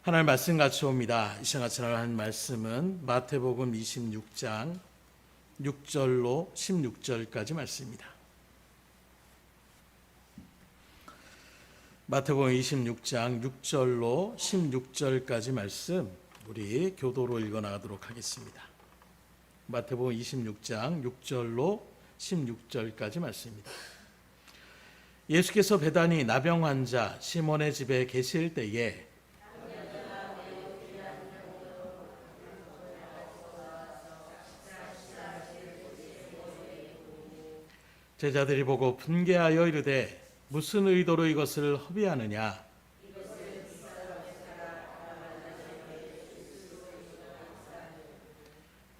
하나님 말씀 같이 옵니다. 이 시간 같이 나가는 말씀은 마태복음 26장 6절로 16절까지 말씀입니다. 마태복음 26장 6절로 16절까지 말씀 우리 교도로 읽어나가도록 하겠습니다. 마태복음 26장 6절로 16절까지 말씀입니다. 예수께서 베다니 나병 환자 시몬의 집에 계실 때에 제자들이 보고 분개하여 이르되 무슨 의도로 이것을 허비하느냐.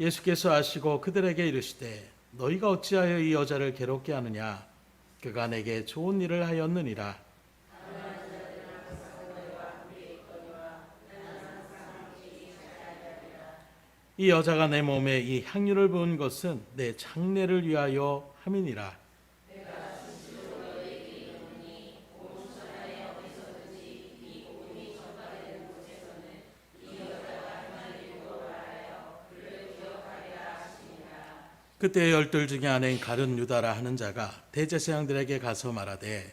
예수께서 아시고 그들에게 이르시되 너희가 어찌하여 이 여자를 괴롭게 하느냐. 그가 내게 좋은 일을 하였느니라. 이 여자가 내 몸에 이 향유를 부은 것은 내 장례를 위하여 함이니라. 그때 열둘 중에 하나인 가룟 유다라 하는 자가 대제사장들에게 가서 말하되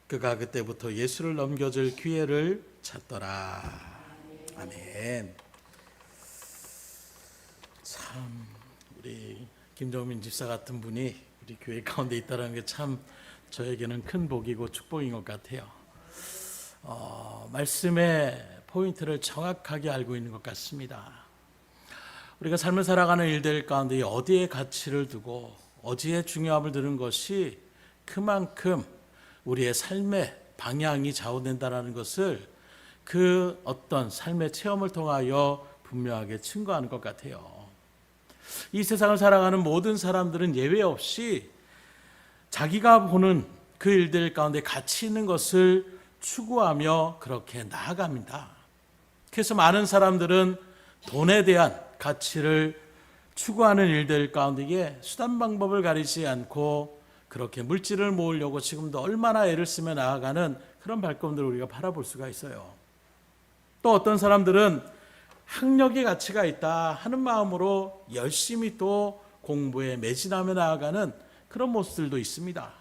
그가 그때부터 예수를 넘겨줄 기회를 찾더라. 아멘. 참 우리 김정민 집사 같은 분이 우리 교회 가운데 있다는 게 참 저에게는 큰 복이고 축복인 것 같아요. 말씀의 포인트를 정확하게 알고 있는 것 같습니다. 우리가 삶을 살아가는 일들 가운데 어디에 가치를 두고 어디에 중요함을 두는 것이 그만큼 우리의 삶의 방향이 좌우된다는 것을 그 어떤 삶의 체험을 통하여 분명하게 증거하는 것 같아요. 이 세상을 살아가는 모든 사람들은 예외 없이 자기가 보는 그 일들 가운데 가치 있는 것을 추구하며 그렇게 나아갑니다. 그래서 많은 사람들은 돈에 대한 가치를 추구하는 일들 가운데에 수단 방법을 가리지 않고 그렇게 물질을 모으려고 지금도 얼마나 애를 쓰며 나아가는 그런 발걸음들을 우리가 바라볼 수가 있어요. 또 어떤 사람들은 학력의 가치가 있다 하는 마음으로 열심히 또 공부에 매진하며 나아가는 그런 모습들도 있습니다.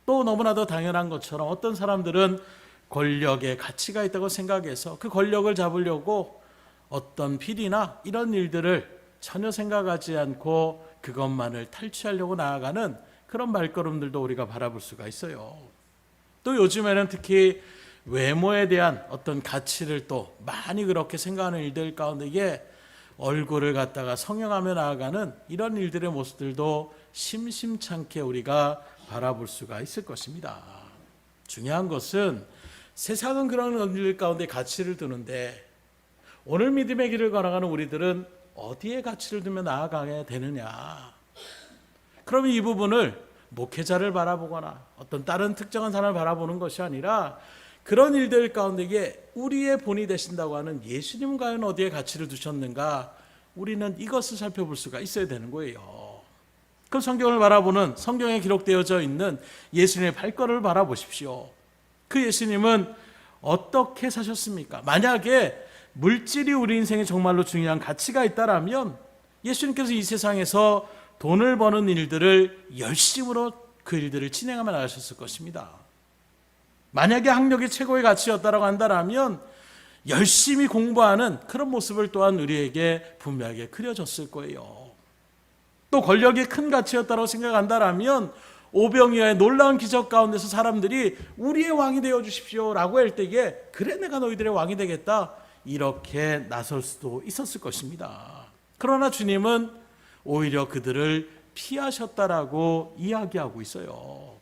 또 너무나도 당연한 것처럼 어떤 사람들은 권력의 가치가 있다고 생각해서 그 권력을 잡으려고 어떤 비리나 이런 일들을 전혀 생각하지 않고 그것만을 탈취하려고 나아가는 그런 발걸음들도 우리가 바라볼 수가 있어요. 또 요즘에는 특히 외모에 대한 어떤 가치를 또 많이 그렇게 생각하는 일들 가운데에 얼굴을 갖다가 성형하며 나아가는 이런 일들의 모습들도 심심찮게 우리가 바라볼 수가 있을 것입니다. 중요한 것은 세상은 그런 일 가운데 가치를 두는데 오늘 믿음의 길을 걸어가는 우리들은 어디에 가치를 두며 나아가게 되느냐. 그러면 이 부분을 목회자를 바라보거나 어떤 다른 특정한 사람을 바라보는 것이 아니라 그런 일들 가운데에 우리의 본이 되신다고 하는 예수님은 과연 어디에 가치를 두셨는가, 우리는 이것을 살펴볼 수가 있어야 되는 거예요. 그 성경을 바라보는, 성경에 기록되어져 있는 예수님의 발걸음을 바라보십시오. 그 예수님은 어떻게 사셨습니까? 만약에 물질이 우리 인생에 정말로 중요한 가치가 있다라면 예수님께서 이 세상에서 돈을 버는 일들을 열심으로 그 일들을 진행하며 나가셨을 것입니다. 만약에 학력이 최고의 가치였다고 한다면 열심히 공부하는 그런 모습을 또한 우리에게 분명하게 그려졌을 거예요. 또 권력이 큰 가치였다고 생각한다면 오병이어의 놀라운 기적 가운데서 사람들이 우리의 왕이 되어 주십시오 라고 할 때에 그래 내가 너희들의 왕이 되겠다 이렇게 나설 수도 있었을 것입니다. 그러나 주님은 오히려 그들을 피하셨다라고 이야기하고 있어요.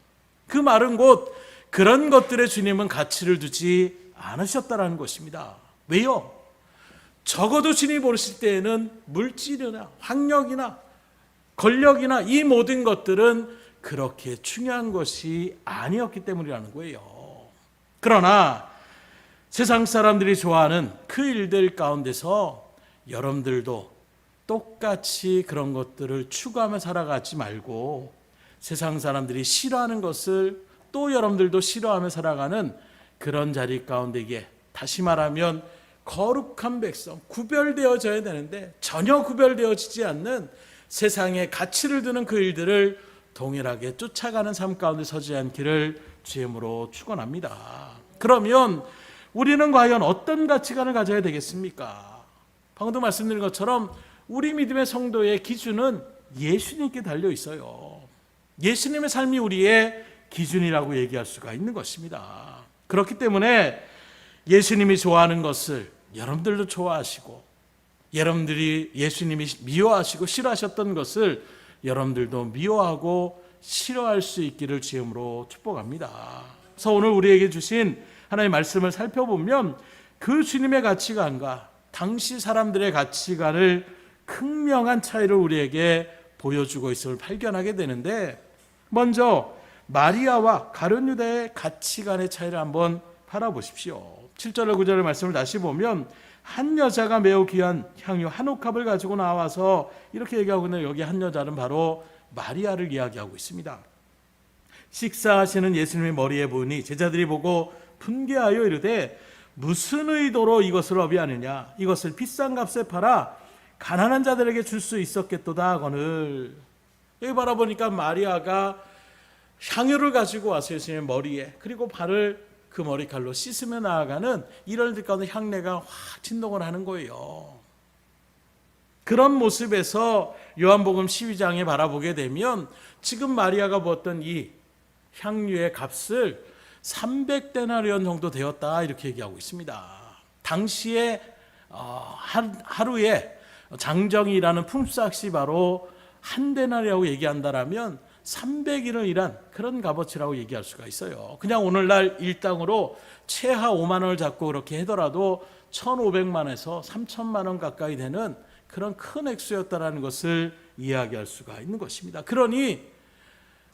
그 말은 곧 그런 것들에 주님은 가치를 두지 않으셨다라는 것입니다. 왜요? 적어도 주님이 보실 때에는 물질이나 학력이나 권력이나 이 모든 것들은 그렇게 중요한 것이 아니었기 때문이라는 거예요. 그러나 세상 사람들이 좋아하는 그 일들 가운데서 여러분들도 똑같이 그런 것들을 추구하며 살아가지 말고 세상 사람들이 싫어하는 것을 또 여러분들도 싫어하며 살아가는 그런 자리 가운데에, 다시 말하면 거룩한 백성, 구별되어져야 되는데 전혀 구별되어지지 않는 세상에 가치를 두는 그 일들을 동일하게 쫓아가는 삶 가운데 서지 않기를 주임으로 축원합니다. 그러면 우리는 과연 어떤 가치관을 가져야 되겠습니까? 방금도 말씀드린 것처럼 우리 믿음의 성도의 기준은 예수님께 달려 있어요. 예수님의 삶이 우리의 기준이라고 얘기할 수가 있는 것입니다. 그렇기 때문에 예수님이 좋아하는 것을 여러분들도 좋아하시고, 여러분들이 예수님이 미워하시고 싫어하셨던 것을 여러분들도 미워하고 싫어할 수 있기를 주임으로 축복합니다. 그래서 오늘 우리에게 주신 하나님의 말씀을 살펴보면 그 주님의 가치관과 당시 사람들의 가치관을 극명한 차이를 우리에게 보여주고 있음을 발견하게 되는데, 먼저 마리아와 가룟 유다의 가치관의 차이를 한번 바라보십시오. 7절과 9절의 말씀을 다시 보면 한 여자가 매우 귀한 향유 한 옥합을 가지고 나와서 이렇게 얘기하고 있는데, 여기 한 여자는 바로 마리아를 이야기하고 있습니다. 식사하시는 예수님의 머리에 부으니 제자들이 보고 분개하여 이르되 무슨 의도로 이것을 어비하느냐, 이것을 비싼 값에 팔아 가난한 자들에게 줄 수 있었겠도다 하거늘. 여기 바라보니까 마리아가 향유를 가지고 와서 예수님의 머리에, 그리고 발을 그 머리칼로 씻으며 나아가는 이런 들 가운데 향내가 확 진동을 하는 거예요. 그런 모습에서 요한복음 12장에 바라보게 되면 지금 마리아가 부었던 이 향유의 값을 300데나리온 정도 되었다, 이렇게 얘기하고 있습니다. 당시에 하루에 장정이라는 품삯이 바로 한 데나리라고 얘기한다라면 300일을 일한 그런 값어치라고 얘기할 수가 있어요. 그냥 오늘날 일당으로 최하 5만 원을 잡고 그렇게 하더라도 1,500만에서 3,000만 원 가까이 되는 그런 큰 액수였다라는 것을 이야기할 수가 있는 것입니다. 그러니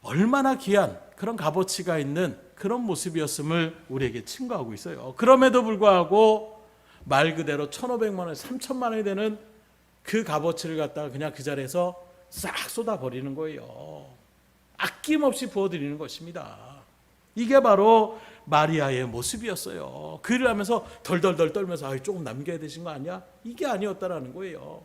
얼마나 귀한 그런 값어치가 있는 그런 모습이었음을 우리에게 증거하고 있어요. 그럼에도 불구하고 말 그대로 1,500만 원에서 3,000만 원이 되는 그 값어치를 갖다가 그냥 그 자리에서 싹 쏟아버리는 거예요. 아낌없이 부어드리는 것입니다. 이게 바로 마리아의 모습이었어요. 그 일을 하면서 덜덜덜 떨면서 조금 남겨야 되신 거 아니야? 이게 아니었다라는 거예요.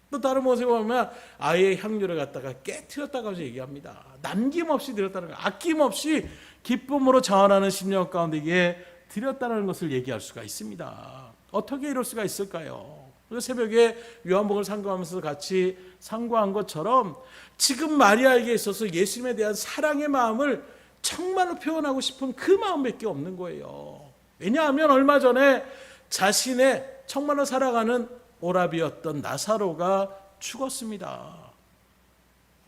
또 다른 모습을 보면 아예 향유를 갖다가 깨트렸다고 얘기합니다. 남김없이 드렸다는 거, 아낌없이 기쁨으로 자원하는 심령 가운데 드렸다는 것을 얘기할 수가 있습니다. 어떻게 이럴 수가 있을까요? 새벽에 요한복음을 상고하면서 같이 상고한 것처럼 지금 마리아에게 있어서 예수님에 대한 사랑의 마음을 정말로 표현하고 싶은 그 마음밖에 없는 거예요. 왜냐하면 얼마 전에 자신의 정말로 살아가는 오라비였던 나사로가 죽었습니다.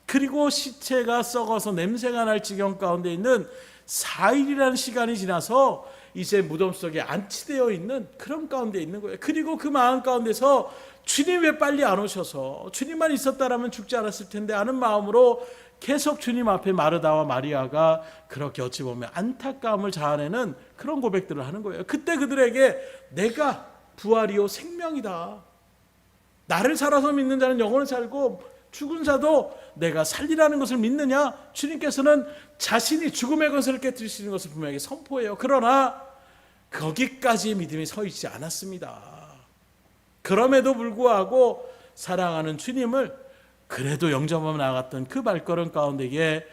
그리고 시체가 썩어서 냄새가 날 지경 가운데 있는 4일이라는 시간이 지나서 이제 무덤 속에 안치되어 있는 그런 가운데 있는 거예요. 그리고 그 마음 가운데서 주님 왜 빨리 안 오셔서, 주님만 있었다라면 죽지 않았을 텐데 하는 마음으로 계속 주님 앞에 마르다와 마리아가 그렇게 어찌 보면 안타까움을 자아내는 그런 고백들을 하는 거예요. 그때 그들에게 내가 부활이요 생명이다, 나를 살아서 믿는 자는 영원히 살고 죽은 자도 내가 살리라는 것을 믿느냐? 주님께서는 자신이 죽음의 권세를 깨뜨리시는 것을 분명히 선포해요. 그러나 거기까지 믿음이 서 있지 않았습니다. 그럼에도 불구하고 사랑하는 주님을 그래도 영접하며 나아갔던 그 발걸음 가운데에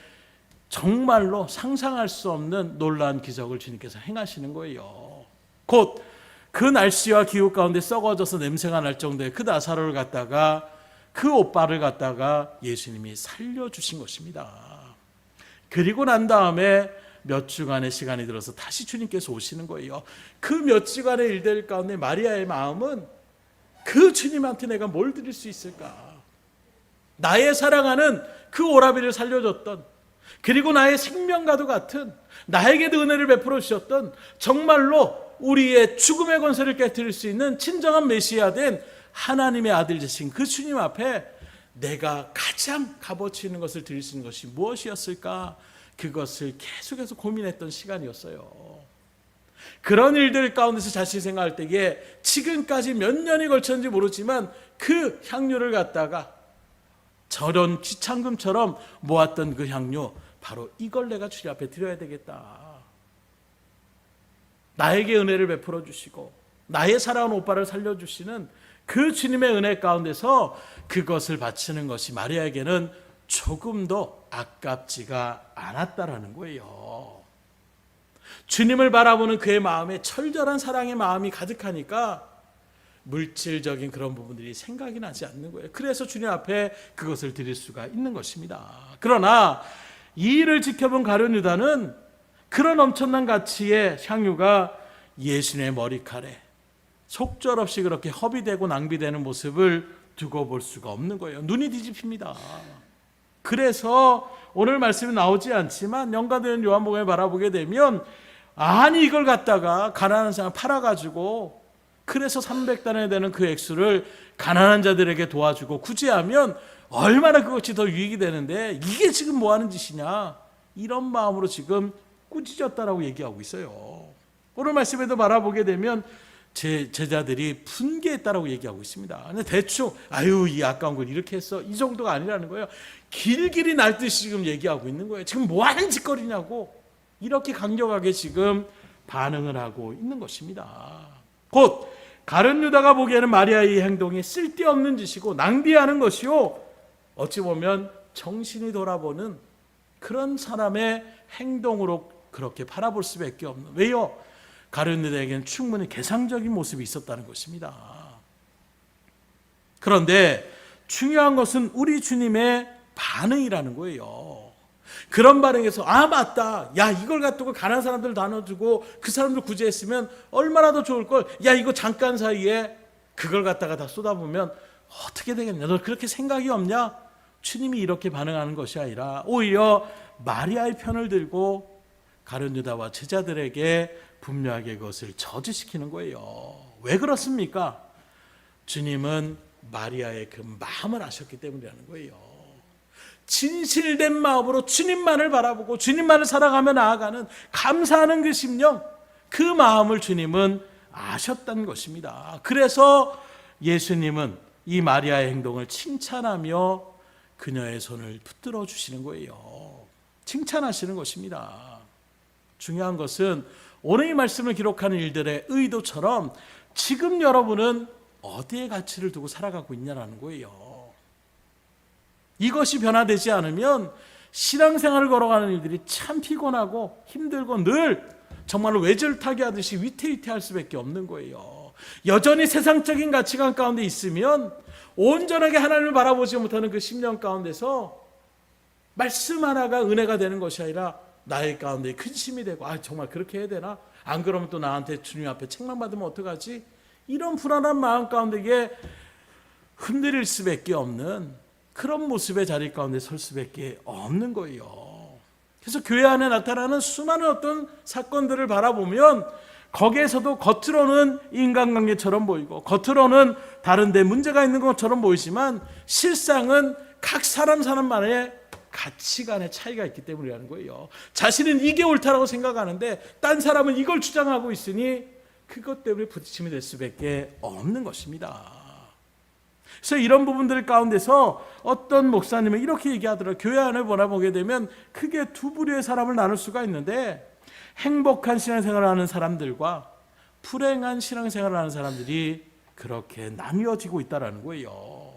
정말로 상상할 수 없는 놀라운 기적을 주님께서 행하시는 거예요. 곧 그 날씨와 기후 가운데 썩어져서 냄새가 날 정도의 그 나사로를 갖다가, 그 오빠를 갖다가 예수님이 살려주신 것입니다. 그리고 난 다음에 몇 주간의 시간이 들어서 다시 주님께서 오시는 거예요. 그 몇 주간의 일들 가운데 마리아의 마음은 그 주님한테 내가 뭘 드릴 수 있을까? 나의 사랑하는 그 오라비를 살려줬던, 그리고 나의 생명과도 같은, 나에게도 은혜를 베풀어 주셨던, 정말로 우리의 죽음의 권세를 깨뜨릴 수 있는 진정한 메시아 된 하나님의 아들 되신 그 주님 앞에 내가 가장 값어치 있는 것을 드릴 수 있는 것이 무엇이었을까? 그것을 계속해서 고민했던 시간이었어요. 그런 일들 가운데서 자신이 생각할 때에 지금까지 몇 년이 걸쳤는지 모르지만 그 향유를 갖다가 저런 귀창금처럼 모았던 그 향료, 바로 이걸 내가 주님 앞에 드려야 되겠다. 나에게 은혜를 베풀어 주시고 나의 사랑하는 오빠를 살려주시는 그 주님의 은혜 가운데서 그것을 바치는 것이 마리아에게는 조금도 아깝지가 않았다라는 거예요. 주님을 바라보는 그의 마음에 철저한 사랑의 마음이 가득하니까 물질적인 그런 부분들이 생각이 나지 않는 거예요. 그래서 주님 앞에 그것을 드릴 수가 있는 것입니다. 그러나 이 일을 지켜본 가룟 유다는 그런 엄청난 가치의 향유가 예수님의 머리칼에 속절없이 그렇게 허비되고 낭비되는 모습을 두고 볼 수가 없는 거예요. 눈이 뒤집힙니다. 그래서 오늘 말씀이 나오지 않지만 연가된 요한복음에 바라보게 되면 아니 이걸 갖다가 가난한 사람 팔아가지고 그래서 300단에 되는 그 액수를 가난한 자들에게 도와주고 구제하면 얼마나 그것이 더 유익이 되는데 이게 지금 뭐 하는 짓이냐, 이런 마음으로 지금 꾸짖었다라고 얘기하고 있어요. 오늘 말씀에도 바라보게 되면 제자들이 분개했다라고 얘기하고 있습니다. 근데 대충 아유 이 아까운 걸 이렇게 했어, 이 정도가 아니라는 거예요. 길길이 날듯이 지금 얘기하고 있는 거예요. 지금 뭐 하는 짓거리냐고 이렇게 강력하게 지금 반응을 하고 있는 것입니다. 곧 가룟 유다가 보기에는 마리아의 행동이 쓸데없는 짓이고 낭비하는 것이요, 어찌 보면 정신이 돌아보는 그런 사람의 행동으로 그렇게 바라볼 수밖에 없는, 왜요? 가룟 유다에게는 충분히 개상적인 모습이 있었다는 것입니다. 그런데 중요한 것은 우리 주님의 반응이라는 거예요. 그런 반응에서 아 맞다, 야 이걸 갖두고 가난한 사람들 나눠주고 그 사람들 구제했으면 얼마나 더 좋을 걸, 야 이거 잠깐 사이에 그걸 갖다가 다 쏟아보면 어떻게 되겠냐, 너 그렇게 생각이 없냐? 주님이 이렇게 반응하는 것이 아니라 오히려 마리아의 편을 들고 가룟 유다와 제자들에게 분명하게 그것을 저지시키는 거예요. 왜 그렇습니까? 주님은 마리아의 그 마음을 아셨기 때문이라는 거예요. 진실된 마음으로 주님만을 바라보고 주님만을 살아가며 나아가는 감사하는 그 심령, 그 마음을 주님은 아셨다는 것입니다. 그래서 예수님은 이 마리아의 행동을 칭찬하며 그녀의 손을 붙들어 주시는 거예요. 칭찬하시는 것입니다. 중요한 것은 오늘 이 말씀을 기록하는 일들의 의도처럼 지금 여러분은 어디에 가치를 두고 살아가고 있냐라는 거예요. 이것이 변화되지 않으면 신앙생활을 걸어가는 일들이 참 피곤하고 힘들고 늘 정말로 외줄타기 하듯이 위태위태할 수밖에 없는 거예요. 여전히 세상적인 가치관 가운데 있으면 온전하게 하나님을 바라보지 못하는 그 심령 가운데서 말씀 하나가 은혜가 되는 것이 아니라 나의 가운데 근심이 되고 아 정말 그렇게 해야 되나? 안 그러면 또 나한테 주님 앞에 책망받으면 어떡하지? 이런 불안한 마음 가운데 이게 흔들릴 수밖에 없는 그런 모습의 자리 가운데 설 수밖에 없는 거예요. 그래서 교회 안에 나타나는 수많은 어떤 사건들을 바라보면 거기에서도 겉으로는 인간관계처럼 보이고 겉으로는 다른 데 문제가 있는 것처럼 보이지만 실상은 각 사람만의 가치관의 차이가 있기 때문이라는 거예요. 자신은 이게 옳다라고 생각하는데 딴 사람은 이걸 주장하고 있으니 그것 때문에 부딪힘이 될 수밖에 없는 것입니다. 그래서 이런 부분들 가운데서 어떤 목사님은 이렇게 얘기하더라고요. 교회 안을 바라보게 되면 크게 두 부류의 사람을 나눌 수가 있는데 행복한 신앙생활을 하는 사람들과 불행한 신앙생활을 하는 사람들이 그렇게 나뉘어지고 있다는 거예요.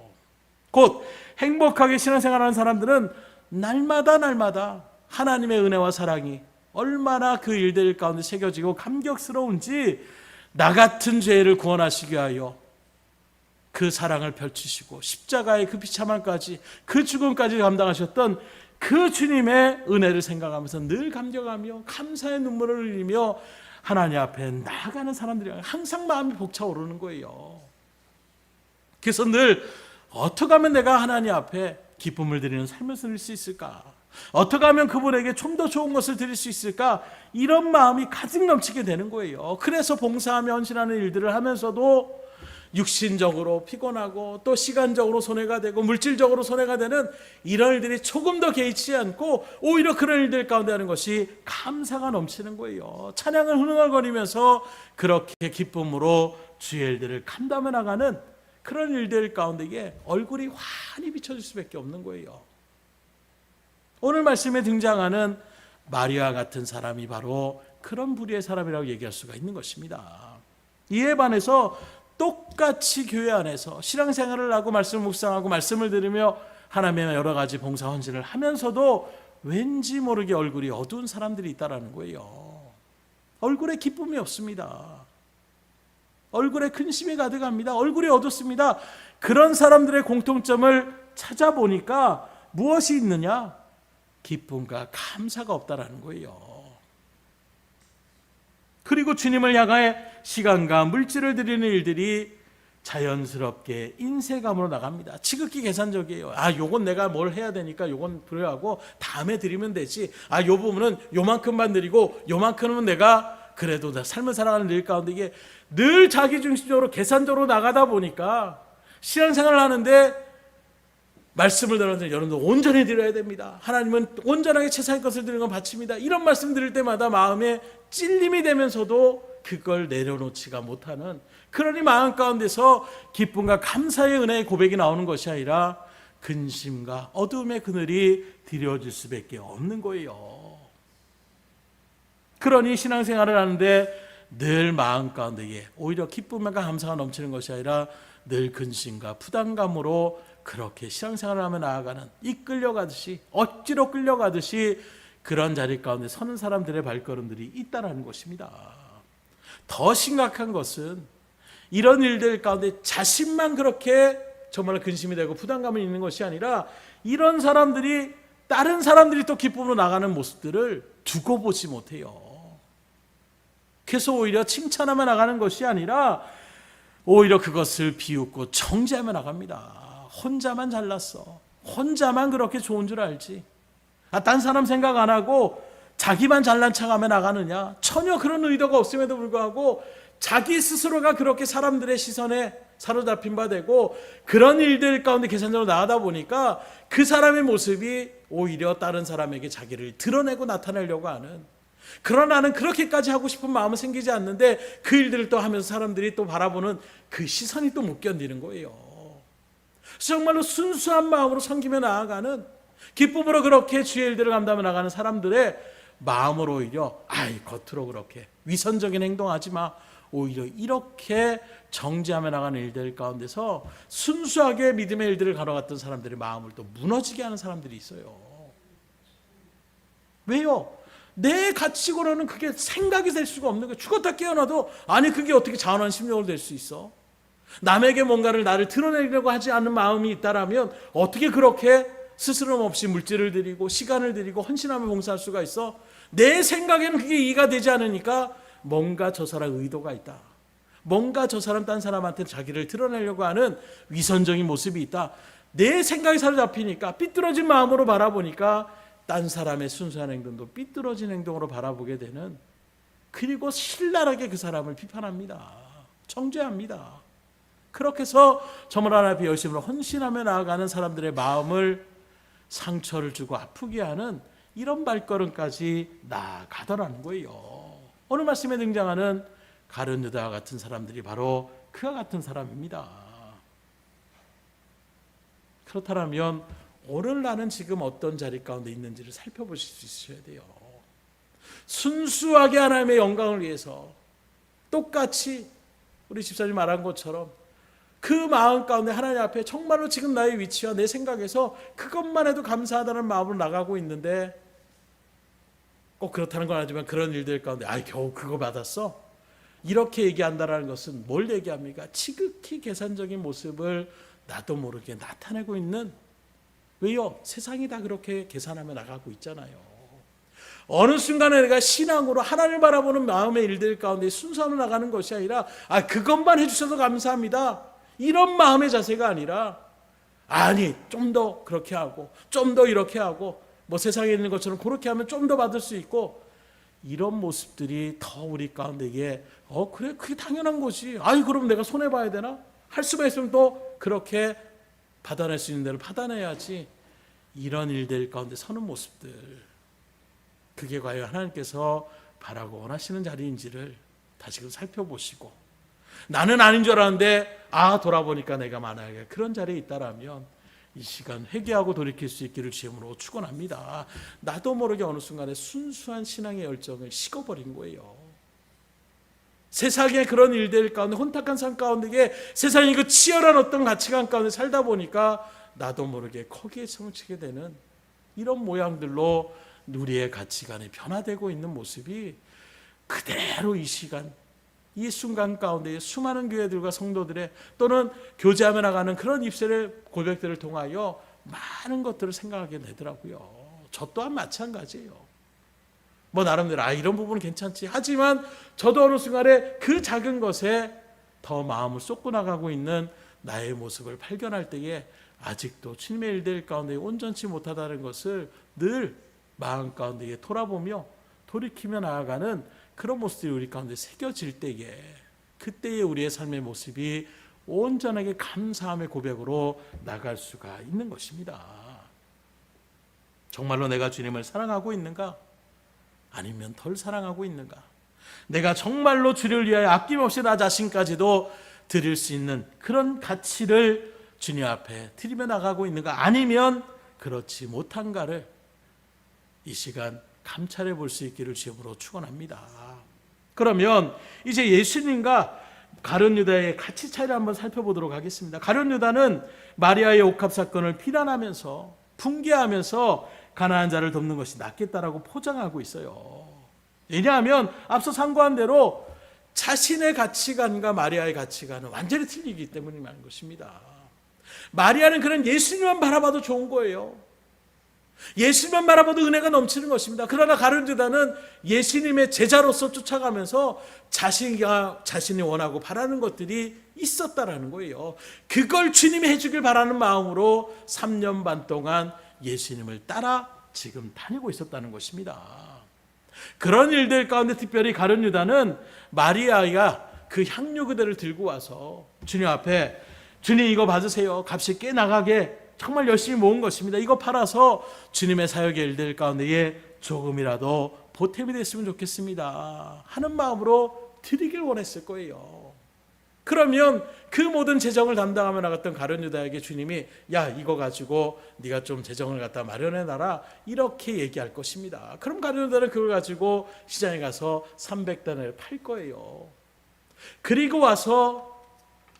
곧 행복하게 신앙생활을 하는 사람들은 날마다 하나님의 은혜와 사랑이 얼마나 그 일들 가운데 새겨지고 감격스러운지 나 같은 죄를 구원하시기 위하여 그 사랑을 펼치시고 십자가의 그 비참함까지 그 죽음까지 감당하셨던 그 주님의 은혜를 생각하면서 늘 감격하며 감사의 눈물을 흘리며 하나님 앞에 나아가는 사람들이 항상 마음이 벅차오르는 거예요. 그래서 늘 어떻게 하면 내가 하나님 앞에 기쁨을 드리는 삶을 살 수 있을까? 어떻게 하면 그분에게 좀 더 좋은 것을 드릴 수 있을까? 이런 마음이 가득 넘치게 되는 거예요. 그래서 봉사하며 헌신하는 일들을 하면서도 육신적으로 피곤하고 또 시간적으로 손해가 되고 물질적으로 손해가 되는 이런 일들이 조금 더 개의치 않고 오히려 그런 일들 가운데 하는 것이 감사가 넘치는 거예요. 찬양을 흥얼거리면서 그렇게 기쁨으로 주의 일들을 감당해 나가는 그런 일들 가운데 이게 얼굴이 환히 비춰질 수밖에 없는 거예요. 오늘 말씀에 등장하는 마리아 같은 사람이 바로 그런 부류의 사람이라고 얘기할 수가 있는 것입니다. 이에 반해서 똑같이 교회 안에서 신앙생활을 하고 말씀을 묵상하고 말씀을 들으며 하나님의 여러 가지 봉사 헌신을 하면서도 왠지 모르게 얼굴이 어두운 사람들이 있다라는 거예요. 얼굴에 기쁨이 없습니다. 얼굴에 근심이 가득합니다. 얼굴이 어둡습니다. 그런 사람들의 공통점을 찾아보니까 무엇이 있느냐? 기쁨과 감사가 없다라는 거예요. 그리고 주님을 향해 시간과 물질을 드리는 일들이 자연스럽게 인쇄감으로 나갑니다. 지극히 계산적이에요. 요건 내가 뭘 해야 되니까 요건 부여하고 다음에 드리면 되지. 요 부분은 요만큼만 드리고 요만큼은 내가 그래도 나 삶을 살아가는 일 가운데 이게 늘 자기중심적으로 계산적으로 나가다 보니까 신앙생활을 하는데 말씀을 들었는데 여러분들 온전히 드려야 됩니다. 하나님은 온전하게 최상의 것을 드리는 건 바칩니다. 이런 말씀 드릴 때마다 마음에 찔림이 되면서도 그걸 내려놓지가 못하는, 그러니 마음 가운데서 기쁨과 감사의 은혜의 고백이 나오는 것이 아니라 근심과 어두움의 그늘이 드려질 수밖에 없는 거예요. 그러니 신앙생활을 하는데 늘 마음 가운데에 오히려 기쁨과 감사가 넘치는 것이 아니라 늘 근심과 부담감으로 그렇게 신앙생활을 하며 나아가는, 이끌려가듯이 억지로 끌려가듯이 그런 자리 가운데 서는 사람들의 발걸음들이 있다는 것입니다. 더 심각한 것은 이런 일들 가운데 자신만 그렇게 정말 근심이 되고 부담감이 있는 것이 아니라 이런 사람들이 다른 사람들이 또 기쁨으로 나가는 모습들을 두고 보지 못해요. 그래서 오히려 칭찬하며 나가는 것이 아니라 오히려 그것을 비웃고 정죄하며 나갑니다. 혼자만 잘났어. 혼자만 그렇게 좋은 줄 알지. 딴 사람 생각 안 하고 자기만 잘난 척하며 나가느냐. 전혀 그런 의도가 없음에도 불구하고 자기 스스로가 그렇게 사람들의 시선에 사로잡힌 바 되고 그런 일들 가운데 계산적으로 나가다 보니까 그 사람의 모습이 오히려 다른 사람에게 자기를 드러내고 나타내려고 하는, 그러나 나는 그렇게까지 하고 싶은 마음은 생기지 않는데 그 일들을 또 하면서 사람들이 또 바라보는 그 시선이 또 못 견디는 거예요. 정말로 순수한 마음으로 섬기며 나아가는, 기쁨으로 그렇게 주의 일들을 감당하며 나가는 사람들의 마음으로 오히려 겉으로 그렇게 위선적인 행동하지 마, 오히려 이렇게 정죄하며 나가는 일들 가운데서 순수하게 믿음의 일들을 가로갔던 사람들의 마음을 또 무너지게 하는 사람들이 있어요. 왜요? 내 가치고로는 그게 생각이 될 수가 없는 거예요. 죽었다 깨어나도 그게 어떻게 자원한 심령으로 될 수 있어? 남에게 뭔가를 나를 드러내려고 하지 않는 마음이 있다라면 어떻게 그렇게 스스럼 없이 물질을 드리고 시간을 드리고 헌신하며 봉사할 수가 있어? 내 생각에는 그게 이해가 되지 않으니까 뭔가 저 사람 의도가 있다. 뭔가 저 사람 딴 사람한테 자기를 드러내려고 하는 위선적인 모습이 있다. 내 생각이 사로잡히니까 삐뚤어진 마음으로 바라보니까 딴 사람의 순수한 행동도 삐뚤어진 행동으로 바라보게 되는, 그리고 신랄하게 그 사람을 비판합니다. 정죄합니다. 그렇게 해서 정말 하나님 앞에 열심으로 헌신하며 나아가는 사람들의 마음을 상처를 주고 아프게 하는 이런 발걸음까지 나아가더라는 거예요. 오늘 말씀에 등장하는 가룟 유다와 같은 사람들이 바로 그와 같은 사람입니다. 그렇다면 오늘 나는 지금 어떤 자리 가운데 있는지를 살펴보실 수 있어야 돼요. 순수하게 하나님의 영광을 위해서 똑같이 우리 집사님 말한 것처럼 그 마음 가운데 하나님 앞에 정말로 지금 나의 위치와 내 생각에서 그것만 해도 감사하다는 마음으로 나가고 있는데, 꼭 그렇다는 건 아니지만 그런 일들 가운데 겨우 그거 받았어? 이렇게 얘기한다는 것은 뭘 얘기합니까? 지극히 계산적인 모습을 나도 모르게 나타내고 있는, 왜요? 세상이 다 그렇게 계산하며 나가고 있잖아요. 어느 순간에 내가 신앙으로 하나님을 바라보는 마음의 일들 가운데 순수함을 나가는 것이 아니라 그것만 해주셔서 감사합니다, 이런 마음의 자세가 아니라 좀 더 그렇게 하고 좀 더 이렇게 하고 세상에 있는 것처럼 그렇게 하면 좀 더 받을 수 있고, 이런 모습들이 더 우리 가운데 이게 그래 그게 당연한 거지, 그럼 내가 손해봐야 되나? 할 수가 있으면 또 그렇게 받아낼 수 있는 대로 받아내야지, 이런 일들 가운데 서는 모습들, 그게 과연 하나님께서 바라고 원하시는 자리인지를 다시금 살펴보시고, 나는 아닌 줄 알았는데 돌아보니까 내가 만약에 그런 자리에 있다라면 이 시간 회개하고 돌이킬 수 있기를 주님으로 축원합니다. 나도 모르게 어느 순간에 순수한 신앙의 열정을 식어버린 거예요. 세상의 그런 일들 가운데, 혼탁한 삶 가운데, 세상의 그 치열한 어떤 가치관 가운데 살다 보니까 나도 모르게 거기에 성치게 되는 이런 모양들로 우리의 가치관이 변화되고 있는 모습이 그대로 이 시간, 이 순간 가운데 수많은 교회들과 성도들의 또는 교제하며 나가는 그런 입술의 고백들을 통하여 많은 것들을 생각하게 되더라고요. 저 또한 마찬가지예요. 뭐 나름대로 이런 부분은 괜찮지. 하지만 저도 어느 순간에 그 작은 것에 더 마음을 쏟고 나가고 있는 나의 모습을 발견할 때에 아직도 주님의 일들 가운데 온전치 못하다는 것을 늘 마음 가운데 돌아보며 돌이키며 나아가는 그런 모습들이 우리 가운데 새겨질 때에, 그때의 우리의 삶의 모습이 온전하게 감사함의 고백으로 나갈 수가 있는 것입니다. 정말로 내가 주님을 사랑하고 있는가? 아니면 덜 사랑하고 있는가? 내가 정말로 주를 위하여 아낌없이 나 자신까지도 드릴 수 있는 그런 가치를 주님 앞에 드리며 나가고 있는가? 아니면 그렇지 못한가를 이 시간 감찰해 볼 수 있기를 주님으로 축원합니다. 그러면 이제 예수님과 가룟 유다의 가치 차이를 한번 살펴보도록 하겠습니다. 가룟 유다는 마리아의 옥합 사건을 비난하면서 분개하면서 가난한 자를 돕는 것이 낫겠다라고 포장하고 있어요. 왜냐하면 앞서 상고한 대로 자신의 가치관과 마리아의 가치관은 완전히 틀리기 때문이라는 것입니다. 마리아는 그런 예수님만 바라봐도 좋은 거예요. 예수님만 바라봐도 은혜가 넘치는 것입니다. 그러나 가룟 유다는 예수님의 제자로서 쫓아가면서 자신이 원하고 바라는 것들이 있었다라는 거예요. 그걸 주님이 해주길 바라는 마음으로 3년 반 동안 예수님을 따라 지금 다니고 있었다는 것입니다. 그런 일들 가운데 특별히 가룟 유다는 마리아가 그 향유 그대를 들고 와서 주님 앞에, 주님 이거 받으세요. 값이 꽤 나가게 정말 열심히 모은 것입니다. 이거 팔아서 주님의 사역의 일들 가운데에 조금이라도 보탬이 됐으면 좋겠습니다 하는 마음으로 드리길 원했을 거예요. 그러면 그 모든 재정을 담당하며 나갔던 가룟 유다에게 주님이 이거 가지고 네가 좀 재정을 갖다 마련해놔라 이렇게 얘기할 것입니다. 그럼 가룟 유다는 그걸 가지고 시장에 가서 300데나리온을 팔 거예요. 그리고 와서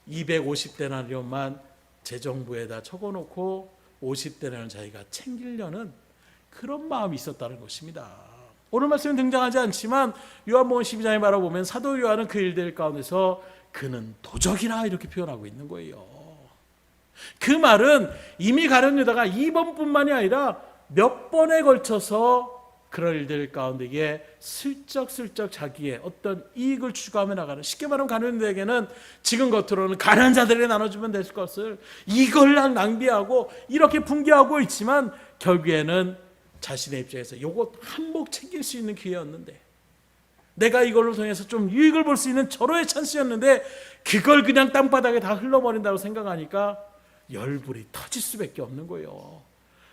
250데나리온만 재정부에다 적어놓고 50데나리온 자기가 챙기려는 그런 마음이 있었다는 것입니다. 오늘 말씀은 등장하지 않지만 요한복음 12장에 바라보면 사도 요한은 그 일들 가운데서 그는 도적이라 이렇게 표현하고 있는 거예요. 그 말은 이미 가룟 유다가 이번뿐만이 아니라 몇 번에 걸쳐서 그런 일들 가운데에 슬쩍슬쩍 자기의 어떤 이익을 추구하며 나가는, 쉽게 말하면 가룟 유다에게는 지금 겉으로는 가난한 자들에게 나눠주면 될 것을 이걸 낭비하고 이렇게 분개하고 있지만 결국에는 자신의 입장에서 요거 한몫 챙길 수 있는 기회였는데, 내가 이걸로 통해서 좀 유익을 볼 수 있는 절호의 찬스였는데 그걸 그냥 땅바닥에 다 흘러버린다고 생각하니까 열불이 터질 수밖에 없는 거예요.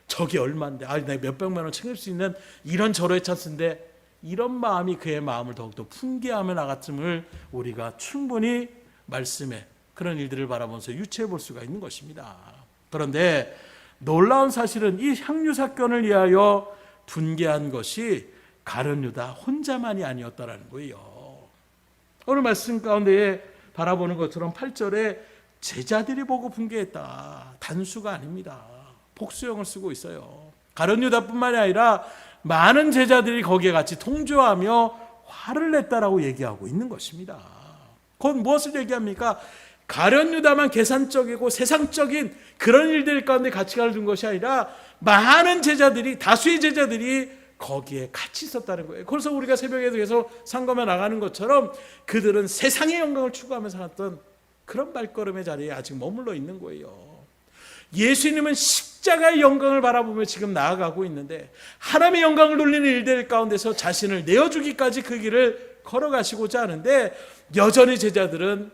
저게 얼마인데 내가 몇백만 원 챙길 수 있는 이런 절호의 찬스인데, 이런 마음이 그의 마음을 더욱더 풍기하며 나갔음을 우리가 충분히 말씀에 그런 일들을 바라보면서 유추해 볼 수가 있는 것입니다. 그런데 놀라운 사실은 이 향유 사건을 위하여 분개한 것이 가룟 유다 혼자만이 아니었다라는 거예요. 오늘 말씀 가운데에 바라보는 것처럼 8절에 제자들이 보고 분개했다. 단수가 아닙니다. 복수형을 쓰고 있어요. 가룟 유다뿐만이 아니라 많은 제자들이 거기에 같이 동조하며 화를 냈다라고 얘기하고 있는 것입니다. 곧 무엇을 얘기합니까? 가룟 유다만 계산적이고 세상적인 그런 일들 가운데 가치관을 둔 것이 아니라 많은 제자들이, 다수의 제자들이 거기에 같이 있었다는 거예요. 그래서 우리가 새벽에 계속 상검에 나가는 것처럼 그들은 세상의 영광을 추구하면서 살았던 그런 발걸음의 자리에 아직 머물러 있는 거예요. 예수님은 십자가의 영광을 바라보며 지금 나아가고 있는데 하나님의 영광을 돌리는 일들 가운데서 자신을 내어주기까지 그 길을 걸어가시고자 하는데, 여전히 제자들은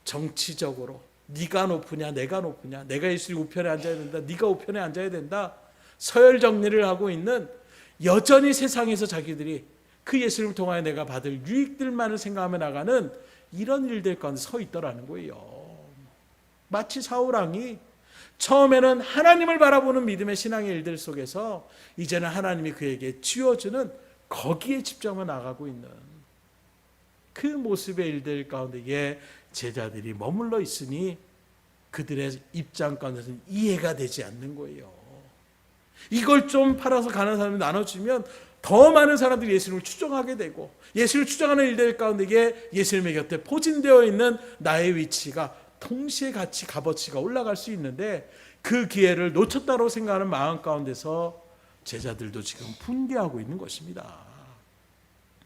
정치적으로 네가 높으냐 내가 높으냐, 내가 예수님 우편에 앉아야 된다, 네가 우편에 앉아야 된다, 서열 정리를 하고 있는, 여전히 세상에서 자기들이 그 예수님을 통하여 내가 받을 유익들만을 생각하며 나가는 이런 일들 가운데 서 있더라는 거예요. 마치 사울왕이 처음에는 하나님을 바라보는 믿음의 신앙의 일들 속에서 이제는 하나님이 그에게 쥐어주는 거기에 집중해 나가고 있는 그 모습의 일들 가운데에 제자들이 머물러 있으니 그들의 입장 가운데서는 이해가 되지 않는 거예요. 이걸 좀 팔아서 가난한 사람이 나눠주면 더 많은 사람들이 예수님을 추종하게 되고 예수님을 추종하는 일들 가운데에 예수님의 곁에 포진되어 있는 나의 위치가 동시에 같이 값어치가 올라갈 수 있는데 그 기회를 놓쳤다고 생각하는 마음 가운데서 제자들도 지금 분개하고 있는 것입니다.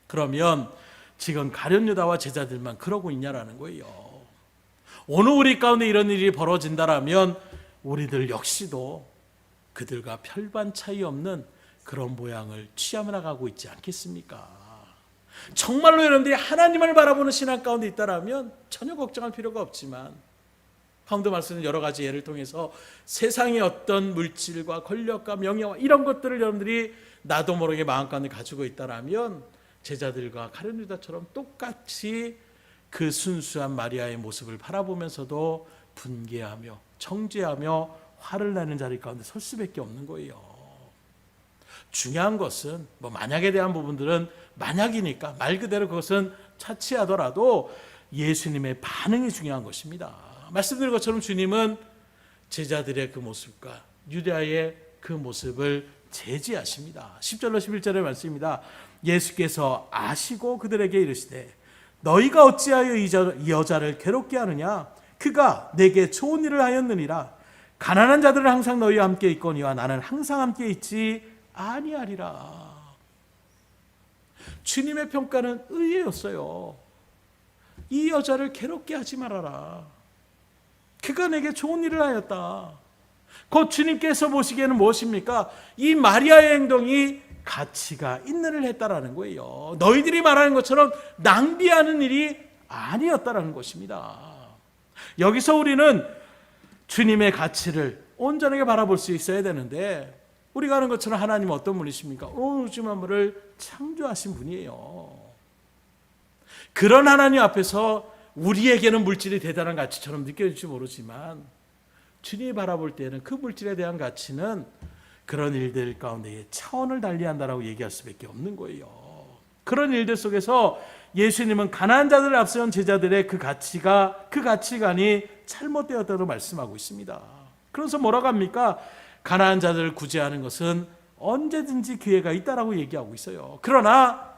그러면 지금 가룟 유다와 제자들만 그러고 있냐라는 거예요. 오늘 우리 가운데 이런 일이 벌어진다라면 우리들 역시도 그들과 별반 차이 없는 그런 모양을 취하며 나가고 있지 않겠습니까? 정말로 여러분들이 하나님을 바라보는 신앙 가운데 있다라면 전혀 걱정할 필요가 없지만 방금 말씀드린 여러 가지 예를 통해서 세상의 어떤 물질과 권력과 명예와 이런 것들을 여러분들이 나도 모르게 마음 가운데 가지고 있다라면 제자들과 가룟 유다처럼 똑같이 그 순수한 마리아의 모습을 바라보면서도 분개하며 정죄하며 화를 내는 자리 가운데 설 수밖에 없는 거예요. 중요한 것은 만약에 대한 부분들은 만약이니까 말 그대로 그것은 차치하더라도 예수님의 반응이 중요한 것입니다. 말씀드린 것처럼 주님은 제자들의 그 모습과 유다의 그 모습을 제지하십니다. 10절로 11절의 말씀입니다. 예수께서 아시고 그들에게 이르시되 너희가 어찌하여 이 여자를 괴롭게 하느냐? 그가 내게 좋은 일을 하였느니라. 가난한 자들은 항상 너희와 함께 있거니와 나는 항상 함께 있지 아니하리라. 주님의 평가는 의외였어요. 이 여자를 괴롭게 하지 말아라. 그가 내게 좋은 일을 하였다. 곧 주님께서 보시기에는 무엇입니까? 이 마리아의 행동이 가치가 있는 일을 했다라는 거예요. 너희들이 말하는 것처럼 낭비하는 일이 아니었다라는 것입니다. 여기서 우리는 주님의 가치를 온전하게 바라볼 수 있어야 되는데 우리가 아는 것처럼 하나님은 어떤 분이십니까? 온 우주 만물을 창조하신 분이에요. 그런 하나님 앞에서 우리에게는 물질이 대단한 가치처럼 느껴질지 모르지만 주님이 바라볼 때는 그 물질에 대한 가치는 그런 일들 가운데 차원을 달리한다라고 얘기할 수밖에 없는 거예요. 그런 일들 속에서 예수님은 가난한 자들을 앞세운 제자들의 그 가치관이 잘못되었다고 말씀하고 있습니다. 그래서 뭐라고 합니까? 가난한 자들을 구제하는 것은 언제든지 기회가 있다라고 얘기하고 있어요. 그러나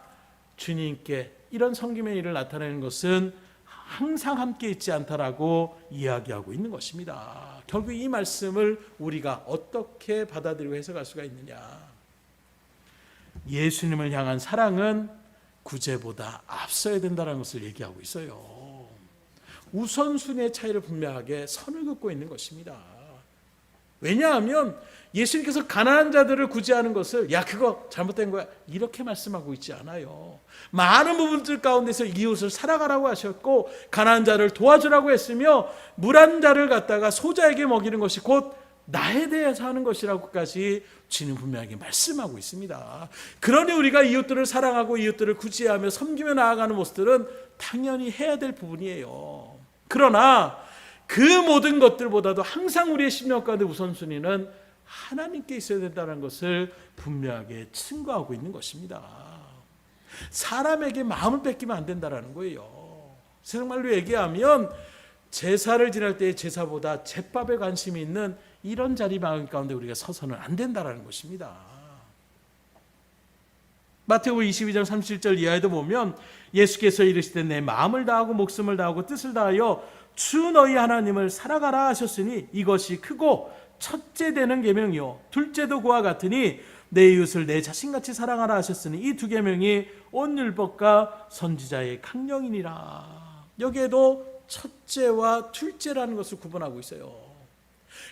주님께 이런 섬김의 일을 나타내는 것은 항상 함께 있지 않다라고 이야기하고 있는 것입니다. 결국 이 말씀을 우리가 어떻게 받아들이고 해석할 수가 있느냐? 예수님을 향한 사랑은 구제보다 앞서야 된다는 것을 얘기하고 있어요. 우선순위의 차이를 분명하게 선을 긋고 있는 것입니다. 왜냐하면 예수님께서 가난한 자들을 구제하는 것을 야 그거 잘못된 거야 이렇게 말씀하고 있지 않아요. 많은 부분들 가운데서 이웃을 사랑하라고 하셨고 가난한 자를 도와주라고 했으며 물한 자를 갖다가 소자에게 먹이는 것이 곧 나에 대해서 하는 것이라고까지 주님 분명하게 말씀하고 있습니다. 그러니 우리가 이웃들을 사랑하고 이웃들을 구제하며 섬기며 나아가는 모습들은 당연히 해야 될 부분이에요. 그러나 그 모든 것들보다도 항상 우리의 심령 가운데 우선순위는 하나님께 있어야 된다는 것을 분명하게 증거하고 있는 것입니다. 사람에게 마음을 뺏기면 안 된다는 거예요. 세상말로 얘기하면 제사를 지낼 때의 제사보다 제밥에 관심이 있는 이런 자리 마음 가운데 우리가 서서는 안 된다는 것입니다. 마태복음 22장 37절 이하에도 보면 예수께서 이르시되 내 마음을 다하고 목숨을 다하고 뜻을 다하여 주 너희 하나님을 사랑하라 하셨으니 이것이 크고 첫째 되는 계명이요 둘째도 그와 같으니 내 이웃을 내 자신같이 사랑하라 하셨으니 이 두 계명이 온 율법과 선지자의 강령이니라. 여기에도 첫째와 둘째라는 것을 구분하고 있어요.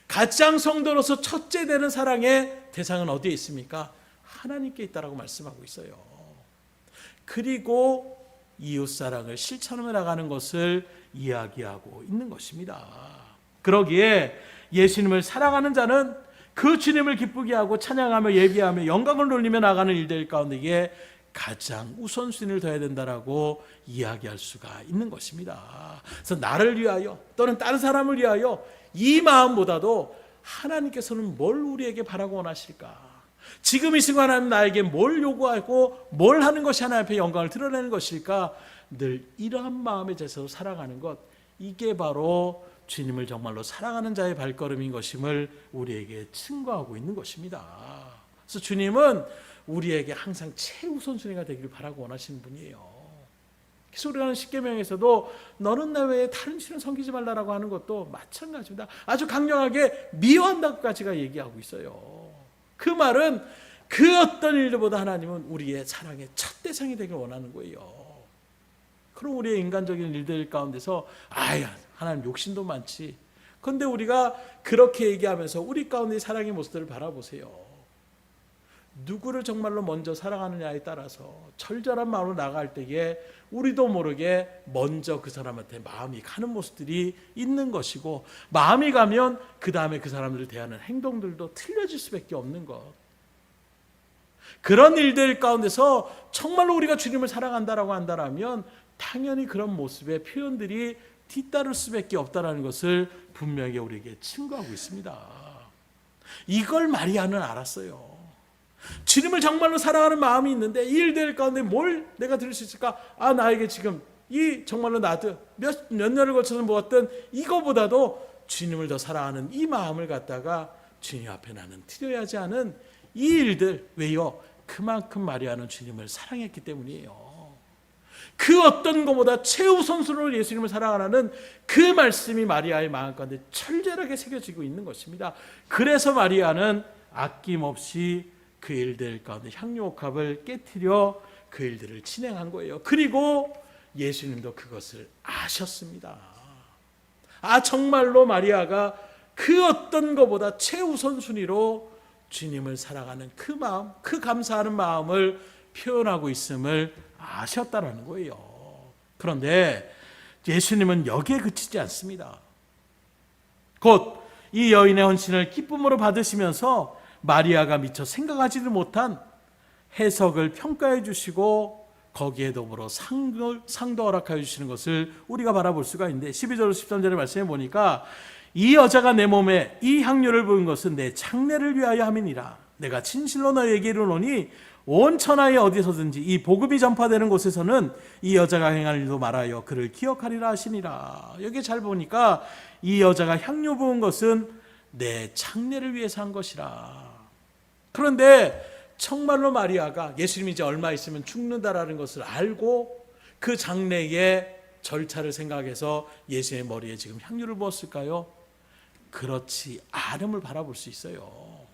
가장 성도로서 첫째 되는 사랑의 대상은 어디에 있습니까? 하나님께 있다라고 말씀하고 있어요. 그리고 이웃사랑을 실천하며 나가는 것을 이야기하고 있는 것입니다. 그러기에 예수님을 사랑하는 자는 그 주님을 기쁘게 하고 찬양하며 예비하며 영광을 돌리며 나가는 일들 가운데에 가장 우선순위를 둬야 된다라고 이야기할 수가 있는 것입니다. 그래서 나를 위하여 또는 다른 사람을 위하여 이 마음보다도 하나님께서는 뭘 우리에게 바라고 원하실까? 지금 이 순간 하나님 나에게 뭘 요구하고 뭘 하는 것이 하나님 앞에 영광을 드러내는 것일까? 늘 이러한 마음의 제사로 살아가는 것, 이게 바로 주님을 정말로 사랑하는 자의 발걸음인 것임을 우리에게 증거하고 있는 것입니다. 그래서 주님은 우리에게 항상 최우선순위가 되기를 바라고 원하시는 분이에요. 그래서 우리가 하는 십계명에서도 너는 내 외에 다른 신을 섬기지 말라라고 하는 것도 마찬가지입니다. 아주 강력하게 미워한다고까지가 얘기하고 있어요. 그 말은 그 어떤 일들보다 하나님은 우리의 사랑의 첫 대상이 되길 원하는 거예요. 그럼 우리의 인간적인 일들 가운데서 하나님 욕심도 많지. 그런데 우리가 그렇게 얘기하면서 우리 가운데 사랑의 모습들을 바라보세요. 누구를 정말로 먼저 사랑하느냐에 따라서 절절한 마음으로 나갈 때에 우리도 모르게 먼저 그 사람한테 마음이 가는 모습들이 있는 것이고, 마음이 가면 그 다음에 그 사람들을 대하는 행동들도 틀려질 수밖에 없는 것. 그런 일들 가운데서 정말로 우리가 주님을 사랑한다라고 한다면 당연히 그런 모습의 표현들이 뒤따를 수밖에 없다는 것을 분명히 우리에게 증거하고 있습니다. 이걸 마리아는 알았어요. 주님을 정말로 사랑하는 마음이 있는데 이 일들 가운데 뭘 내가 드릴 수 있을까? 나에게 지금 이 정말로 나도 몇 년을 거쳐서 모았던 이거보다도 주님을 더 사랑하는 이 마음을 갖다가 주님 앞에 나는 드려야 하지 않은 이 일들, 왜요? 그만큼 마리아는 주님을 사랑했기 때문이에요. 그 어떤 것보다 최우선순위로 예수님을 사랑하라는 그 말씀이 마리아의 마음 가운데 철저하게 새겨지고 있는 것입니다. 그래서 마리아는 아낌없이 그 일들 가운데 향유옥합을 깨트려 그 일들을 진행한 거예요. 그리고 예수님도 그것을 아셨습니다. 정말로 마리아가 그 어떤 것보다 최우선순위로 주님을 사랑하는 그 마음, 그 감사하는 마음을 표현하고 있음을 아셨다라는 거예요. 그런데 예수님은 여기에 그치지 않습니다. 곧 이 여인의 헌신을 기쁨으로 받으시면서 마리아가 미처 생각하지도 못한 해석을 평가해 주시고 거기에 더불어 상도 허락하여 주시는 것을 우리가 바라볼 수가 있는데, 12절 13절의 말씀에 보니까 이 여자가 내 몸에 이 향료를 부은 것은 내 장례를 위하여 함이니라. 내가 진실로 너에게 이르노니 온 천하에 어디서든지 이 복음이 전파되는 곳에서는 이 여자가 행할 일도 말하여 그를 기억하리라 하시니라. 여기 잘 보니까 이 여자가 향료 부은 것은 내 장례를 위해서 한 것이라. 그런데 정말로 마리아가 예수님이 이제 얼마 있으면 죽는다라는 것을 알고 그 장례의 절차를 생각해서 예수의 머리에 지금 향유를 부었을까요? 그렇지 않음을 바라볼 수 있어요.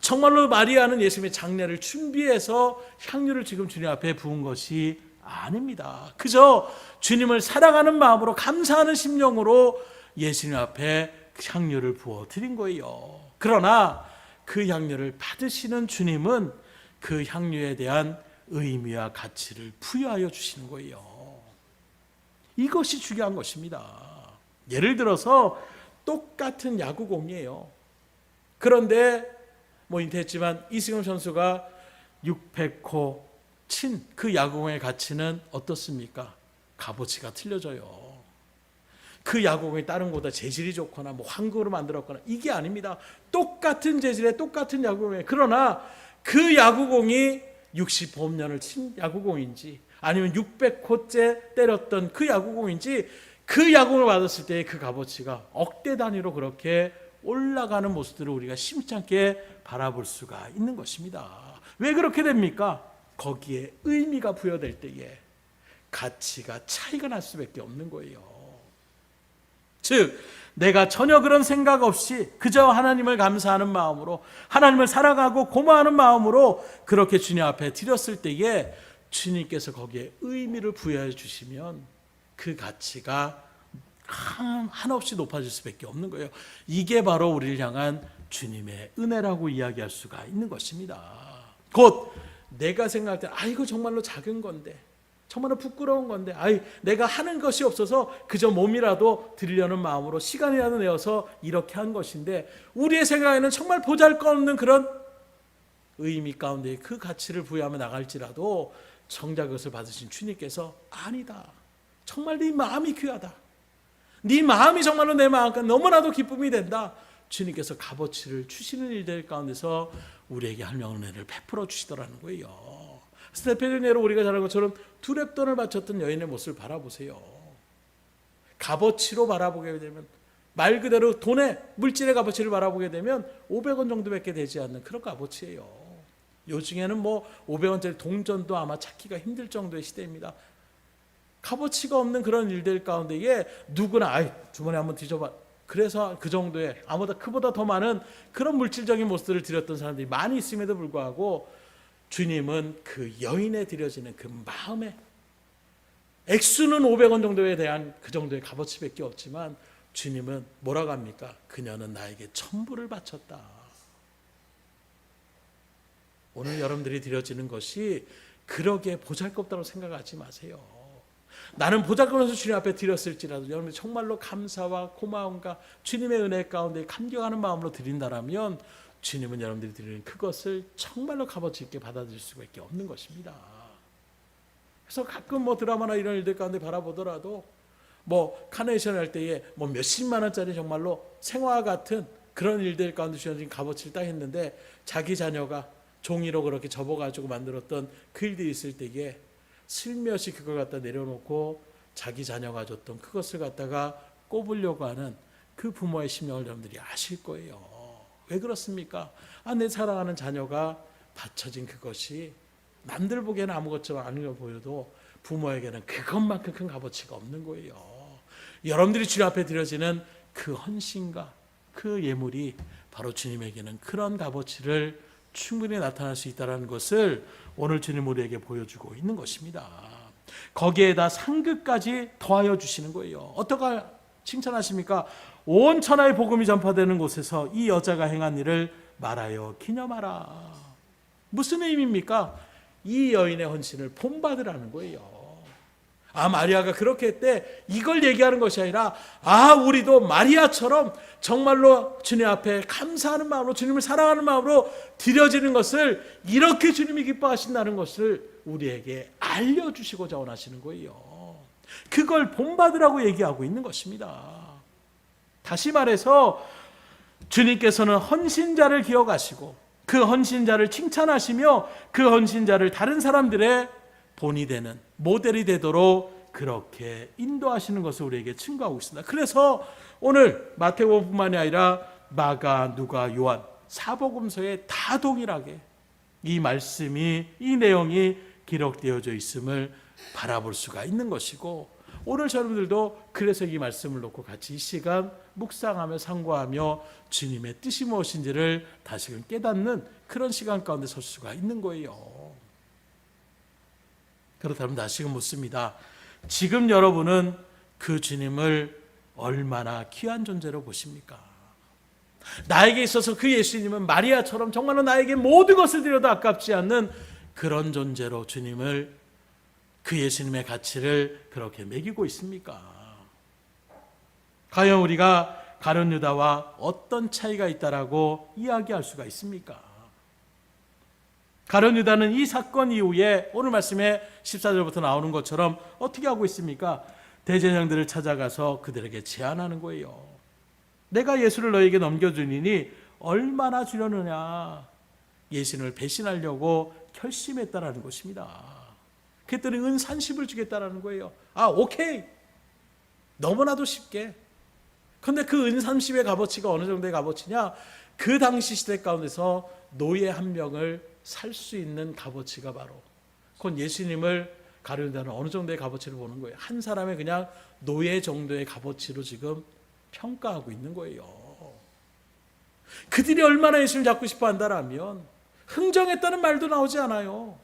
정말로 마리아는 예수님의 장례를 준비해서 향유를 지금 주님 앞에 부은 것이 아닙니다. 그저 주님을 사랑하는 마음으로 감사하는 심령으로 예수님 앞에 향유를 부어 드린 거예요. 그러나 그 향유를 받으시는 주님은 그 향유에 대한 의미와 가치를 부여하여 주시는 거예요. 이것이 중요한 것입니다. 예를 들어서 똑같은 야구공이에요. 그런데 인터했지만 이승엽 선수가 600호 친 그 야구공의 가치는 어떻습니까? 값어치가 틀려져요. 그 야구공이 다른 것보다 재질이 좋거나 황금으로 만들었거나 이게 아닙니다. 똑같은 재질의 똑같은 야구공이에요. 그러나 그 야구공이 60홈런을 친 야구공인지 아니면 600호째 때렸던 그 야구공인지 그 야구공을 받았을 때의 그 값어치가 억대 단위로 그렇게 올라가는 모습들을 우리가 심찮게 바라볼 수가 있는 것입니다. 왜 그렇게 됩니까? 거기에 의미가 부여될 때에 가치가 차이가 날 수밖에 없는 거예요. 즉 내가 전혀 그런 생각 없이 그저 하나님을 감사하는 마음으로 하나님을 사랑하고 고마워하는 마음으로 그렇게 주님 앞에 드렸을 때에 주님께서 거기에 의미를 부여해 주시면 그 가치가 한없이 높아질 수밖에 없는 거예요. 이게 바로 우리를 향한 주님의 은혜라고 이야기할 수가 있는 것입니다. 곧 내가 생각할 때 이거 정말로 작은 건데 정말로 부끄러운 건데 내가 하는 것이 없어서 그저 몸이라도 드리려는 마음으로 시간이라도 내어서 이렇게 한 것인데 우리의 생각에는 정말 보잘것없는 그런 의미 가운데 그 가치를 부여하며 나갈지라도 정작 그것을 받으신 주님께서 아니다. 정말 네 마음이 귀하다. 네 마음이 정말로 내 마음과 너무나도 기쁨이 된다. 주님께서 값어치를 주시는 일들 가운데서 우리에게 할명의 은혜를 베풀어 주시더라는 거예요. 스테판의 예로 우리가 잘 알는 것처럼 두렙돈을 바쳤던 여인의 모습을 바라보세요. 값어치로 바라보게 되면 말 그대로 돈의 물질의 값어치를 바라보게 되면 500원 정도밖에 되지 않는 그런 값어치예요. 요즘에는 뭐 500원짜리 동전도 아마 찾기가 힘들 정도의 시대입니다. 값어치가 없는 그런 일들 가운데에 누구나 주머니 한번 뒤져봐. 그래서 그 정도의 그보다 더 많은 그런 물질적인 모습들을 드렸던 사람들이 많이 있음에도 불구하고 주님은 그 여인에 드려지는 그 마음에 액수는 500원 정도에 대한 그 정도의 값어치밖에 없지만 주님은 뭐라고 합니까? 그녀는 나에게 전부를 바쳤다. 오늘 여러분들이 드려지는 것이 그러기에 보잘것없다고 생각하지 마세요. 나는 보잘것없어서 주님 앞에 드렸을지라도 여러분이 정말로 감사와 고마움과 주님의 은혜 가운데 감격하는 마음으로 드린다라면 주님은 여러분들이 드리는 그것을 정말로 값어치 있게 받아들일 수밖에 없는 것입니다. 그래서 가끔 드라마나 이런 일들 가운데 바라보더라도 카네이션 할 때에 몇십만 원짜리 정말로 생화와 같은 그런 일들 가운데 주어진 값어치를 딱 했는데 자기 자녀가 종이로 그렇게 접어가지고 만들었던 그 일들이 있을 때에 슬며시 그걸 갖다 내려놓고 자기 자녀가 줬던 그것을 갖다가 꼽으려고 하는 그 부모의 심령을 여러분들이 아실 거예요. 왜 그렇습니까? 내 사랑하는 자녀가 바쳐진 그것이 남들 보기에는 아무것도 아닌 걸 보여도 부모에게는 그것만큼 큰 값어치가 없는 거예요. 여러분들이 주님 앞에 드려지는 그 헌신과 그 예물이 바로 주님에게는 그런 값어치를 충분히 나타날 수 있다는 것을 오늘 주님 우리에게 보여주고 있는 것입니다. 거기에다 상급까지 더하여 주시는 거예요. 어떻게 칭찬하십니까? 온 천하의 복음이 전파되는 곳에서 이 여자가 행한 일을 말하여 기념하라. 무슨 의미입니까? 이 여인의 헌신을 본받으라는 거예요. 마리아가 그렇게 했대. 이걸 얘기하는 것이 아니라 우리도 마리아처럼 정말로 주님 앞에 감사하는 마음으로 주님을 사랑하는 마음으로 드려지는 것을 이렇게 주님이 기뻐하신다는 것을 우리에게 알려주시고자 원하시는 거예요. 그걸 본받으라고 얘기하고 있는 것입니다. 다시 말해서 주님께서는 헌신자를 기억하시고 그 헌신자를 칭찬하시며 그 헌신자를 다른 사람들의 본이 되는 모델이 되도록 그렇게 인도하시는 것을 우리에게 증거하고 있습니다. 그래서 오늘 마태복음뿐만이 아니라 마가, 누가, 요한 사복음서에 다 동일하게 이 말씀이 이 내용이 기록되어져 있음을 바라볼 수가 있는 것이고 오늘 여러분들도 그래서 이 말씀을 놓고 같이 이 시간 묵상하며 상고하며 주님의 뜻이 무엇인지를 다시금 깨닫는 그런 시간 가운데 설 수가 있는 거예요. 그렇다면 다시금 묻습니다. 지금 여러분은 그 주님을 얼마나 귀한 존재로 보십니까? 나에게 있어서 그 예수님은 마리아처럼 정말로 나에게 모든 것을 드려도 아깝지 않는 그런 존재로 주님을 그 예수님의 가치를 그렇게 매기고 있습니까? 과연 우리가 가룟 유다와 어떤 차이가 있다라고 이야기할 수가 있습니까? 가룟 유다는 이 사건 이후에 오늘 말씀에 14절부터 나오는 것처럼 어떻게 하고 있습니까? 대제사장들을 찾아가서 그들에게 제안하는 거예요. 내가 예수를 너에게 넘겨주니니 얼마나 주려느냐. 예수님을 배신하려고 결심했다라는 것입니다. 그랬더니 은 30을 주겠다라는 거예요. 오케이. 너무나도 쉽게. 그런데 그 은 30의 값어치가 어느 정도의 값어치냐? 그 당시 시대 가운데서 노예 한 명을 살 수 있는 값어치가 바로 그건 예수님을 가르는다는 어느 정도의 값어치를 보는 거예요. 한 사람의 그냥 노예 정도의 값어치로 지금 평가하고 있는 거예요. 그들이 얼마나 예수를 잡고 싶어 한다라면 흥정했다는 말도 나오지 않아요.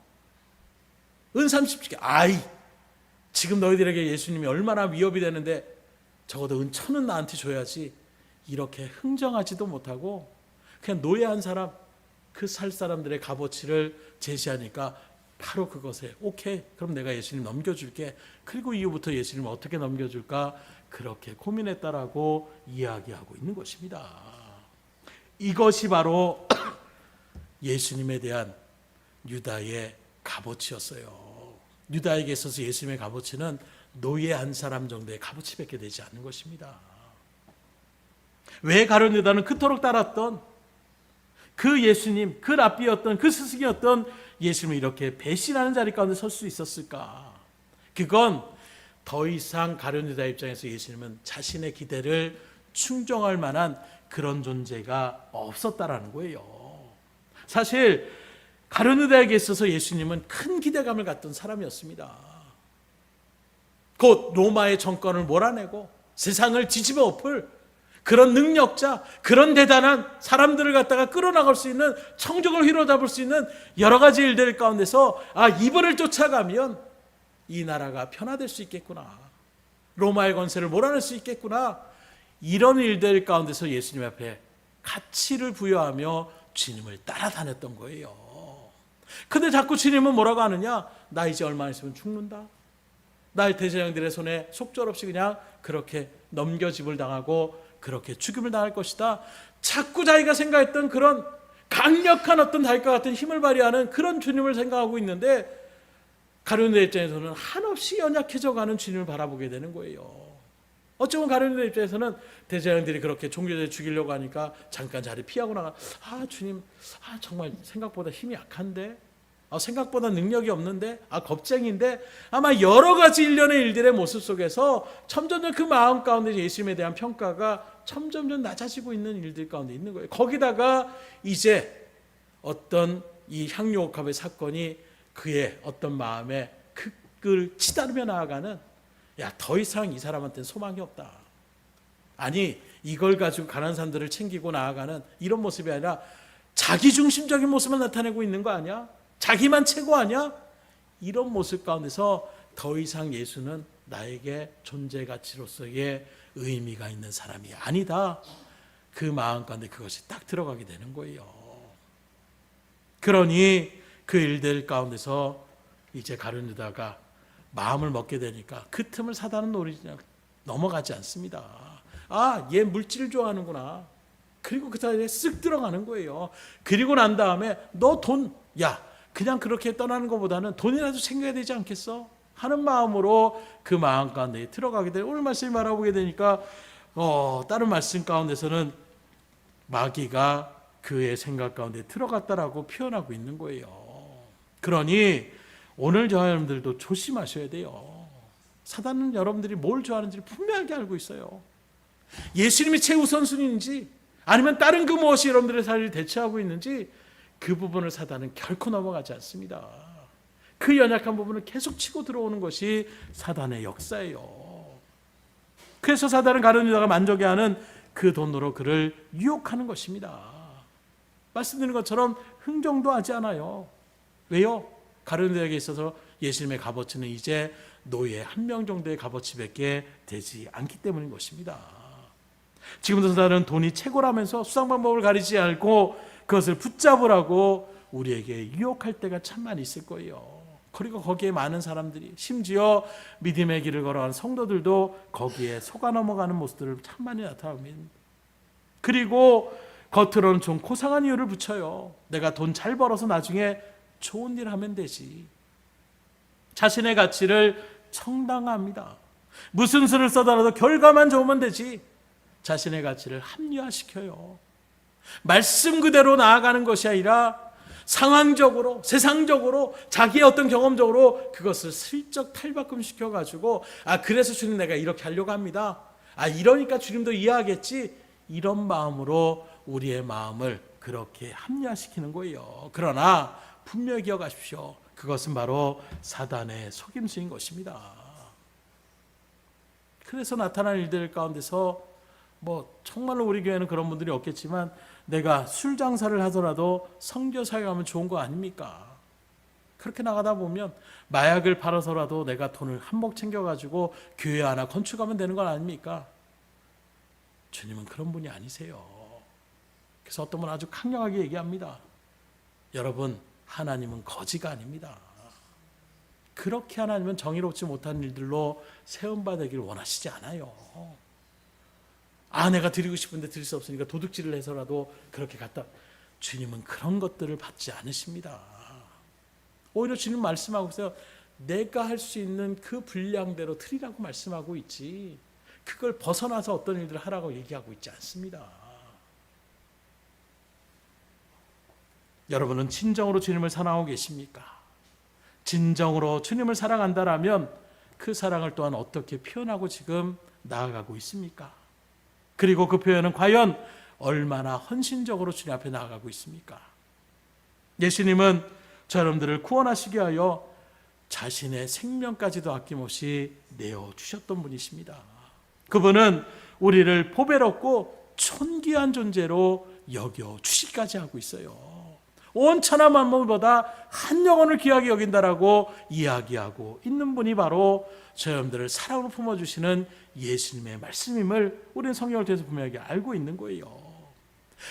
은 30개. 지금 너희들에게 예수님이 얼마나 위협이 되는데 적어도 은 1000은 나한테 줘야지. 이렇게 흥정하지도 못하고 그냥 노예 한 사람, 그 살 사람들의 값어치를 제시하니까 바로 그것에 오케이, 그럼 내가 예수님 넘겨줄게. 그리고 이후부터 예수님을 어떻게 넘겨줄까 그렇게 고민했다라고 이야기하고 있는 것입니다. 이것이 바로 예수님에 대한 유다의 값어치였어요. 유다에게 있어서 예수님의 값어치는 노예 한 사람 정도의 값어치밖에 되지 않는 것입니다. 왜 가룟 유다는 그토록 따랐던 그 예수님, 그 랍비였던 그 스승이었던 예수님을 이렇게 배신하는 자리 가운데 설 수 있었을까? 그건 더 이상 가룟 유다 입장에서 예수님은 자신의 기대를 충족할 만한 그런 존재가 없었다라는 거예요. 사실 가룟 유다에게 있어서 예수님은 큰 기대감을 갖던 사람이었습니다. 곧 로마의 정권을 몰아내고 세상을 뒤집어 엎을 그런 능력자, 그런 대단한 사람들을 갖다가 끌어나갈 수 있는, 청족을 휘어잡을 수 있는 여러 가지 일들 가운데서 이분을 쫓아가면 이 나라가 변화될 수 있겠구나, 로마의 권세를 몰아낼 수 있겠구나, 이런 일들 가운데서 예수님 앞에 가치를 부여하며 주님을 따라다녔던 거예요. 근데 자꾸 주님은 뭐라고 하느냐? 나 이제 얼마 있으면 죽는다, 나의 대제사장들의 손에 속절없이 그냥 그렇게 넘겨집을 당하고 그렇게 죽임을 당할 것이다. 자꾸 자기가 생각했던 그런 강력한 어떤 달과 같은 힘을 발휘하는 그런 주님을 생각하고 있는데, 가룟 유다 입장에서는 한없이 연약해져가는 주님을 바라보게 되는 거예요. 어쩌면 가룟 유다 입장에서는 대제사장들이 그렇게 종교제 죽이려고 하니까 잠깐 자리 피하고 나가, 주님, 정말 생각보다 힘이 약한데, 생각보다 능력이 없는데, 겁쟁인데, 아마 여러 가지 일련의 일들의 모습 속에서 점점점 그 마음 가운데 예수님에 대한 평가가 점점점 낮아지고 있는 일들 가운데 있는 거예요. 거기다가 이제 어떤 이 향유옥합의 사건이 그의 어떤 마음에 극을 치다르며 나아가는, 더 이상 이 사람한테는 소망이 없다, 아니 이걸 가지고 가난한 사람들을 챙기고 나아가는 이런 모습이 아니라 자기중심적인 모습을 나타내고 있는 거 아니야? 자기만 최고 아니야? 이런 모습 가운데서 더 이상 예수는 나에게 존재 가치로서의 의미가 있는 사람이 아니다, 그 마음 가운데 그것이 딱 들어가게 되는 거예요. 그러니 그 일들 가운데서 이제 가룟 유다가 마음을 먹게 되니까 그 틈을 사단은 노리지 넘어가지 않습니다. 얘 물질을 좋아하는구나. 그리고 그 사이에 쓱 들어가는 거예요. 그리고 난 다음에 너 돈, 그냥 그렇게 떠나는 것보다는 돈이라도 챙겨야 되지 않겠어? 하는 마음으로 그 마음 가운데 들어가게 돼요. 오늘 말씀을 알아보게 되니까 다른 말씀 가운데서는 마귀가 그의 생각 가운데 들어갔다라고 표현하고 있는 거예요. 그러니 오늘 저와 여러분들도 조심하셔야 돼요. 사단은 여러분들이 뭘 좋아하는지 분명하게 알고 있어요. 예수님이 최우선순위인지 아니면 다른 그 무엇이 여러분들의 삶을 대체하고 있는지, 그 부분을 사단은 결코 넘어가지 않습니다. 그 연약한 부분을 계속 치고 들어오는 것이 사단의 역사예요. 그래서 사단은 가룟 유다가 만족해하는 그 돈으로 그를 유혹하는 것입니다. 말씀드린 것처럼 흥정도 하지 않아요. 왜요? 가룟 유다에게 있어서 예수님의 값어치는 이제 노예 한 명 정도의 값어치밖에 되지 않기 때문인 것입니다. 지금도 사단은 돈이 최고라면서 수상 방법을 가리지 않고 그것을 붙잡으라고 우리에게 유혹할 때가 참 많이 있을 거예요. 그리고 거기에 많은 사람들이, 심지어 믿음의 길을 걸어가는 성도들도 거기에 속아 넘어가는 모습들을 참 많이 나타납니다. 그리고 겉으로는 좀 고상한 이유를 붙여요. 내가 돈 잘 벌어서 나중에 좋은 일 하면 되지. 자신의 가치를 정당화합니다. 무슨 수를 써더라도 결과만 좋으면 되지. 자신의 가치를 합리화시켜요. 말씀 그대로 나아가는 것이 아니라 상황적으로, 세상적으로, 자기의 어떤 경험적으로 그것을 슬쩍 탈바꿈시켜가지고 그래서 주님 내가 이렇게 하려고 합니다, 이러니까 주님도 이해하겠지, 이런 마음으로 우리의 마음을 그렇게 합리화시키는 거예요. 그러나 분명히 기억하십시오. 그것은 바로 사단의 속임수인 것입니다. 그래서 나타난 일들 가운데서 정말로 우리 교회는 그런 분들이 없겠지만, 내가 술 장사를 하더라도 선교사에 가면 좋은 거 아닙니까? 그렇게 나가다 보면 마약을 팔아서라도 내가 돈을 한몫 챙겨가지고 교회 하나 건축하면 되는 건 아닙니까? 주님은 그런 분이 아니세요. 그래서 어떤 분은 아주 강력하게 얘기합니다. 여러분, 하나님은 거지가 아닙니다. 그렇게 하나님은 정의롭지 못한 일들로 세움받기를 원하시지 않아요. 내가 드리고 싶은데 드릴 수 없으니까 도둑질을 해서라도 그렇게 갖다. 주님은 그런 것들을 받지 않으십니다. 오히려 주님 말씀하고 있어요. 내가 할 수 있는 그 분량대로 드리라고 말씀하고 있지, 그걸 벗어나서 어떤 일들을 하라고 얘기하고 있지 않습니다. 여러분은 진정으로 주님을 사랑하고 계십니까? 진정으로 주님을 사랑한다라면 그 사랑을 또한 어떻게 표현하고 지금 나아가고 있습니까? 그리고 그 표현은 과연 얼마나 헌신적으로 주님 앞에 나아가고 있습니까? 예수님은 저 여러분들을 구원하시기 위하여 자신의 생명까지도 아낌없이 내어주셨던 분이십니다. 그분은 우리를 보배롭고 존귀한 존재로 여겨주시기까지 하고 있어요. 온 천하 만물보다 한 영혼을 귀하게 여긴다라고 이야기하고 있는 분이 바로 저 여러분들을 사랑으로 품어주시는 예수님의 말씀임을 우리는 성경을 통해서 분명하게 알고 있는 거예요.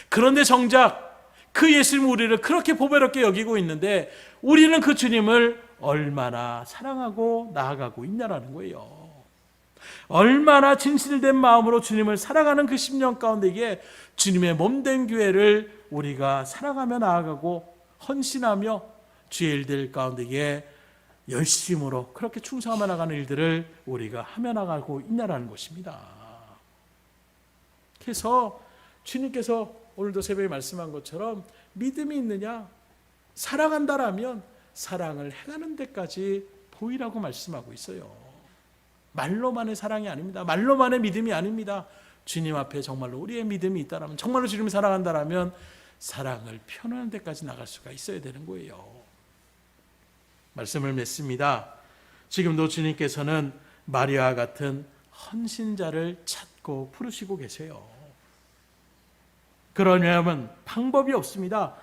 그런데 정작 그 예수님 우리를 그렇게 보배롭게 여기고 있는데 우리는 그 주님을 얼마나 사랑하고 나아가고 있냐라는 거예요. 얼마나 진실된 마음으로 주님을 사랑하는 그 심령 가운데 이게 주님의 몸된 교회를 우리가 사랑하며 나아가고 헌신하며 주의 일들 가운데 이게 열심으로 그렇게 충성하며 나가는 일들을 우리가 하며 나가고 있냐라는 것입니다. 그래서 주님께서 오늘도 새벽에 말씀한 것처럼 믿음이 있느냐, 사랑한다라면 사랑을 행하는 데까지 보이라고 말씀하고 있어요. 말로만의 사랑이 아닙니다. 말로만의 믿음이 아닙니다. 주님 앞에 정말로 우리의 믿음이 있다라면, 정말로 주님을 사랑한다라면 사랑을 표현하는 데까지 나갈 수가 있어야 되는 거예요. 말씀을 맺습니다. 지금도 주님께서는 마리아와 같은 헌신자를 찾고 부르시고 계세요. 그러려면 방법이 없습니다.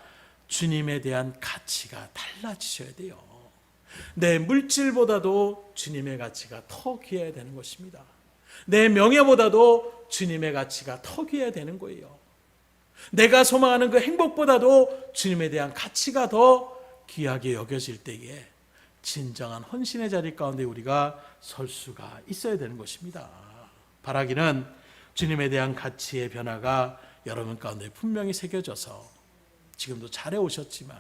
주님에 대한 가치가 달라지셔야 돼요. 내 물질보다도 주님의 가치가 더 귀해야 되는 것입니다. 내 명예보다도 주님의 가치가 더 귀해야 되는 거예요. 내가 소망하는 그 행복보다도 주님에 대한 가치가 더 귀하게 여겨질 때에 진정한 헌신의 자리 가운데 우리가 설 수가 있어야 되는 것입니다. 바라기는 주님에 대한 가치의 변화가 여러분 가운데 분명히 새겨져서 지금도 잘해오셨지만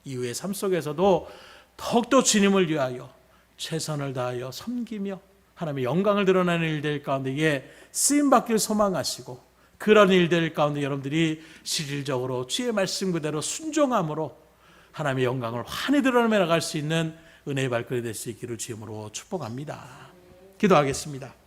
이후의 삶 속에서도 더욱더 주님을 위하여 최선을 다하여 섬기며 하나님의 영광을 드러내는 일들 가운데에 쓰임받길 소망하시고, 그런 일들 가운데 여러분들이 실질적으로 주의 말씀 그대로 순종함으로 하나님의 영광을 환히 드러내며 나갈 수 있는 은혜의 발걸음이 될 수 있기를 주님으로 축복합니다. 기도하겠습니다.